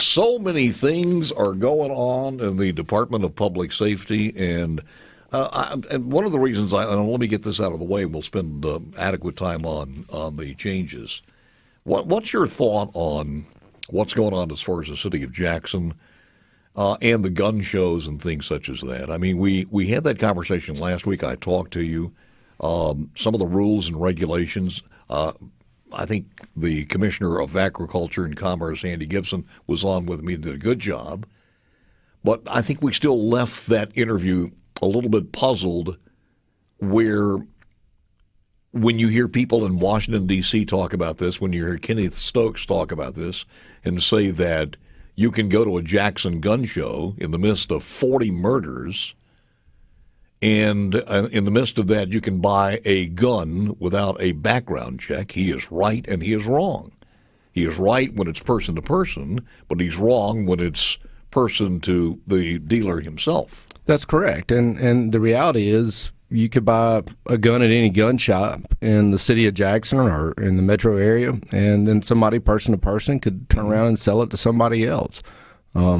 so many things are going on in the Department of Public Safety, and one of the reasons and let me get this out of the way, we'll spend adequate time on the changes. What's your thought on what's going on as far as the city of Jackson and the gun shows and things such as that? I mean, we had that conversation last week. I talked to you. Some of the rules and regulations, I think the Commissioner of Agriculture and Commerce, Andy Gibson, was on with me and did a good job. But I think we still left that interview a little bit puzzled, where when you hear people in Washington, D.C. talk about this, when you hear Kenneth Stokes talk about this and say that you can go to a Jackson gun show in the midst of 40 murders, and in the midst of that, you can buy a gun without a background check. He is right and he is wrong. He is right when it's person to person, but he's wrong when it's person to the dealer himself. That's correct. And the reality is you could buy a gun at any gun shop in the city of Jackson or in the metro area, and then somebody person to person could turn around and sell it to somebody else.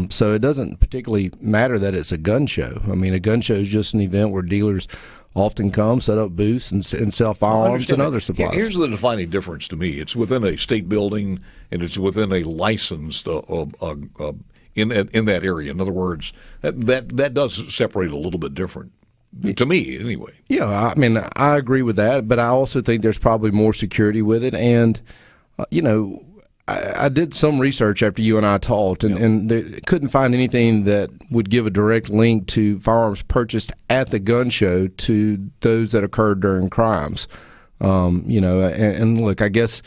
So it doesn't particularly matter that it's a gun show. I mean, a gun show is just an event where dealers often come, set up booths, and sell firearms and other supplies. Here's the defining difference to me. It's within a state building, and it's within a licensed in that area. In other words, that does separate a little bit different. To me, anyway. Yeah, I mean, I agree with that, but I also think there's probably more security with it. And, I did some research after you and I talked, and couldn't find anything that would give a direct link to firearms purchased at the gun show to those that occurred during crimes. And look, I guess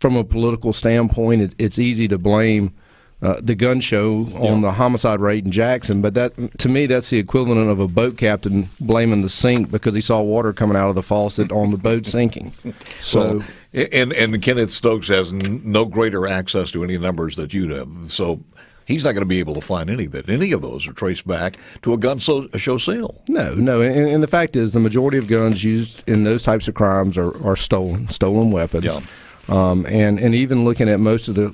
from a political standpoint, it's easy to blame the gun show on the homicide rate in Jackson, but that, to me, that's the equivalent of a boat captain blaming the sink because he saw water coming out of the faucet on the boat sinking. So, and Kenneth Stokes has no greater access to any numbers that you have, so he's not going to be able to find any of those are traced back to a gun show sale. No, and the fact is, the majority of guns used in those types of crimes are stolen weapons. Yeah. And even looking at most of the,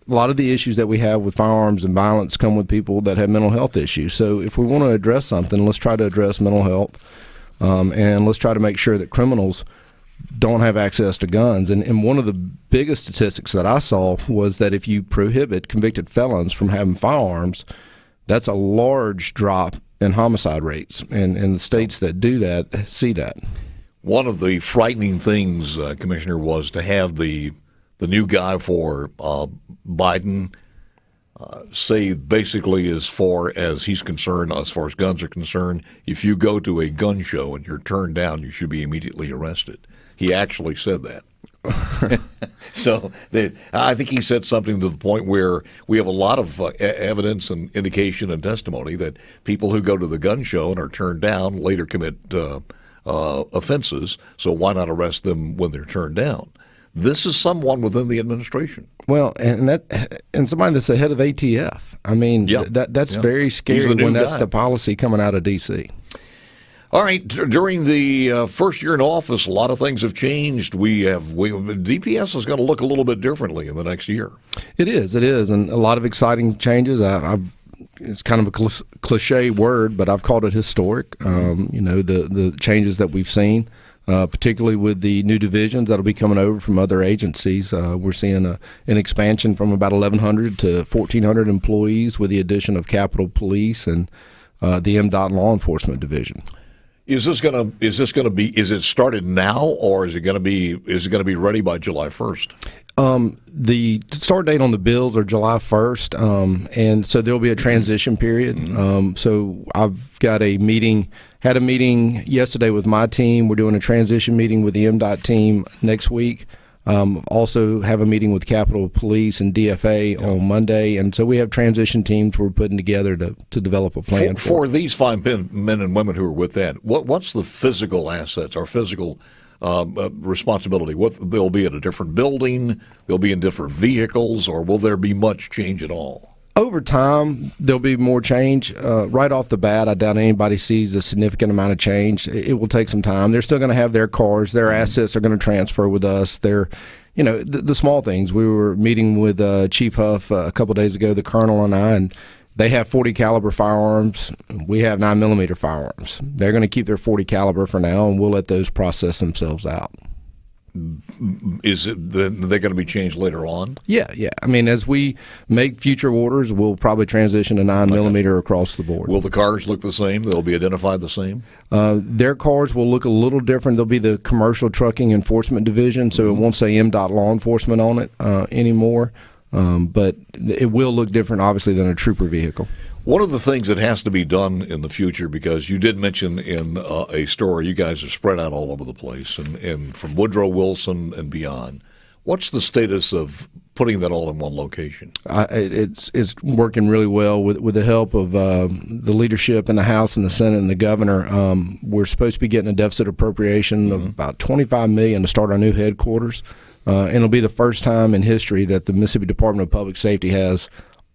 a lot of the issues that we have with firearms and violence come with people that have mental health issues. So if we want to address something, let's try to address mental health, and let's try to make sure that criminals don't have access to guns. And one of the biggest statistics that I saw was that if you prohibit convicted felons from having firearms, that's a large drop in homicide rates. And the states that do that see that. One of the frightening things, Commissioner, was to have the new guy for Biden say basically, as far as he's concerned, as far as guns are concerned, if you go to a gun show and you're turned down, you should be immediately arrested. He actually said that. So I think he said something to the point where we have a lot of evidence and indication and testimony that people who go to the gun show and are turned down later commit offenses, so why not arrest them when they're turned down? This is someone within the administration. Well, and somebody that's the head of ATF. I mean, that's very scary when that's the policy coming out of D.C. All right, during the first year in office, a lot of things have changed. DPS is going to look a little bit differently in the next year. It is, and a lot of exciting changes. It's kind of a cliche word, but I've called it historic. The changes that we've seen, particularly with the new divisions that'll be coming over from other agencies. We're seeing an expansion from about 1,100 to 1,400 employees with the addition of Capitol Police and the MDOT Law Enforcement Division. Is it started now, or is it going to be ready by July 1st? The start date on the bills are July 1st, and so there'll be a transition period. So I've got had a meeting yesterday with my team. We're doing a transition meeting with the MDOT team next week. Also have a meeting with Capitol Police and DFA on Monday, and so we have transition teams we're putting together to develop a plan for these fine men and women who are with that. What's the physical assets or physical responsibility? They'll be at a different building, they'll be in different vehicles, or will there be much change at all? Over time, there'll be more change. Right off the bat, I doubt anybody sees a significant amount of change. It will take some time. They're still going to have their cars. Their assets are going to transfer with us. Their the small things. We were meeting with Chief Huff a couple days ago, the Colonel and I, and they have 40 caliber firearms. We have 9mm firearms. They're going to keep their 40 caliber for now, and we'll let those process themselves out. Is it they're going to be changed later on? Yeah. I mean, as we make future orders, we'll probably transition to 9mm across the board. Will the cars look the same? They'll be identified the same? Their cars will look a little different. They'll be the Commercial Trucking Enforcement Division, so it won't say MDOT Law Enforcement on it anymore. But it will look different, obviously, than a trooper vehicle. One of the things that has to be done in the future, because you did mention in a story, you guys are spread out all over the place, and from Woodrow Wilson and beyond. What's the status of putting that all in one location? It's working really well with the help of the leadership in the House and the Senate and the governor. We're supposed to be getting a deficit appropriation of about $25 million to start our new headquarters, and it'll be the first time in history that the Mississippi Department of Public Safety has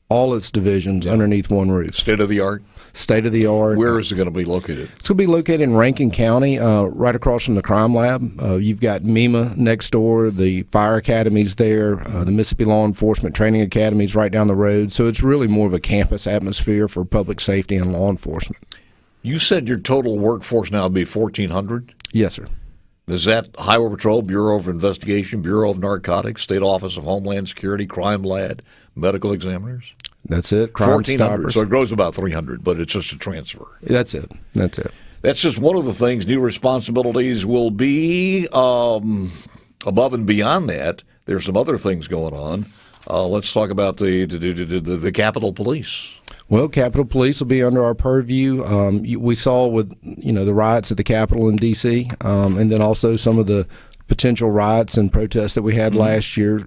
all its divisions underneath one roof. State of the art? State of the art. Where is it going to be located? It's going to be located in Rankin County, right across from the crime lab. You've got MEMA next door, the fire academy's there, the Mississippi Law Enforcement Training Academy's right down the road. So it's really more of a campus atmosphere for public safety and law enforcement. You said your total workforce now would be 1,400? Yes, sir. Is that Highway Patrol, Bureau of Investigation, Bureau of Narcotics, State Office of Homeland Security, Crime Lab, medical examiners? That's it. Crime 1,400. stoppers. So it grows about 300, but it's just a transfer. That's it. That's just one of the things. New responsibilities will be above and beyond that. There's some other things going on. Let's talk about the Capitol Police. Well, Capitol Police will be under our purview. We saw with the riots at the Capitol in D.C. And then also some of the potential riots and protests that we had last year.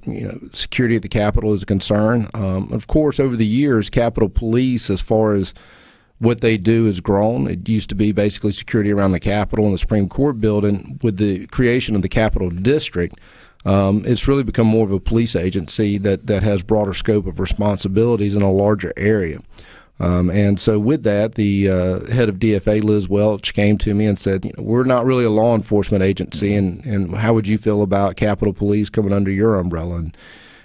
Security at the Capitol is a concern. Of course, over the years, Capitol Police, as far as what they do, has grown. It used to be basically security around the Capitol and the Supreme Court building. With the creation of the Capitol District, it's really become more of a police agency that has broader scope of responsibilities in a larger area. And so with that, the head of DFA, Liz Welch, came to me and said, we're not really a law enforcement agency, and how would you feel about Capitol Police coming under your umbrella?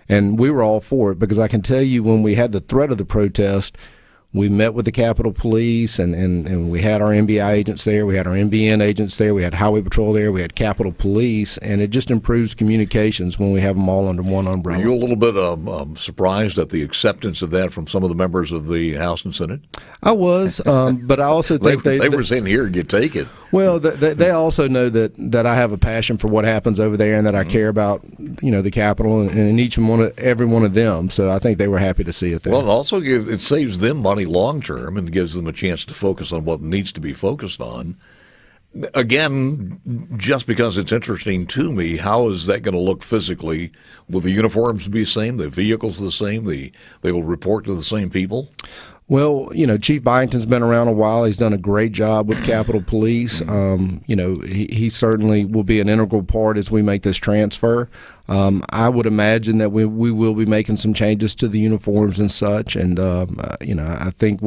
And we were all for it, because I can tell you, when we had the threat of the protest, we met with the Capitol Police, and we had our MBI agents there, we had our MBN agents there, we had Highway Patrol there, we had Capitol Police, and it just improves communications when we have them all under one umbrella. Were you a little bit surprised at the acceptance of that from some of the members of the House and Senate? I was, but I also think they were saying, here, you take it. Well, they also know that I have a passion for what happens over there, and that I care about the Capitol and every one of them. So I think they were happy to see it there. Well, it also it saves them money long term and gives them a chance to focus on what needs to be focused on. Again, just because it's interesting to me, how is that going to look physically? Will the uniforms be the same? The vehicles the same? They will report to the same people? Well, Chief Byington's been around a while. He's done a great job with Capitol Police. He certainly will be an integral part as we make this transfer. I would imagine that we will be making some changes to the uniforms and such. And, I think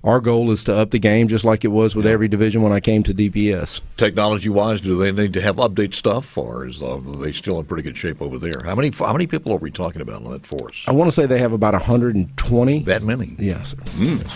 our goal is to up the game, just like it was with every division when I came to DPS. Technology-wise, do they need to have update stuff, or are they still in pretty good shape over there? How many people are we talking about on that force? I want to say they have about 120. That many? Yes, sir. Mm.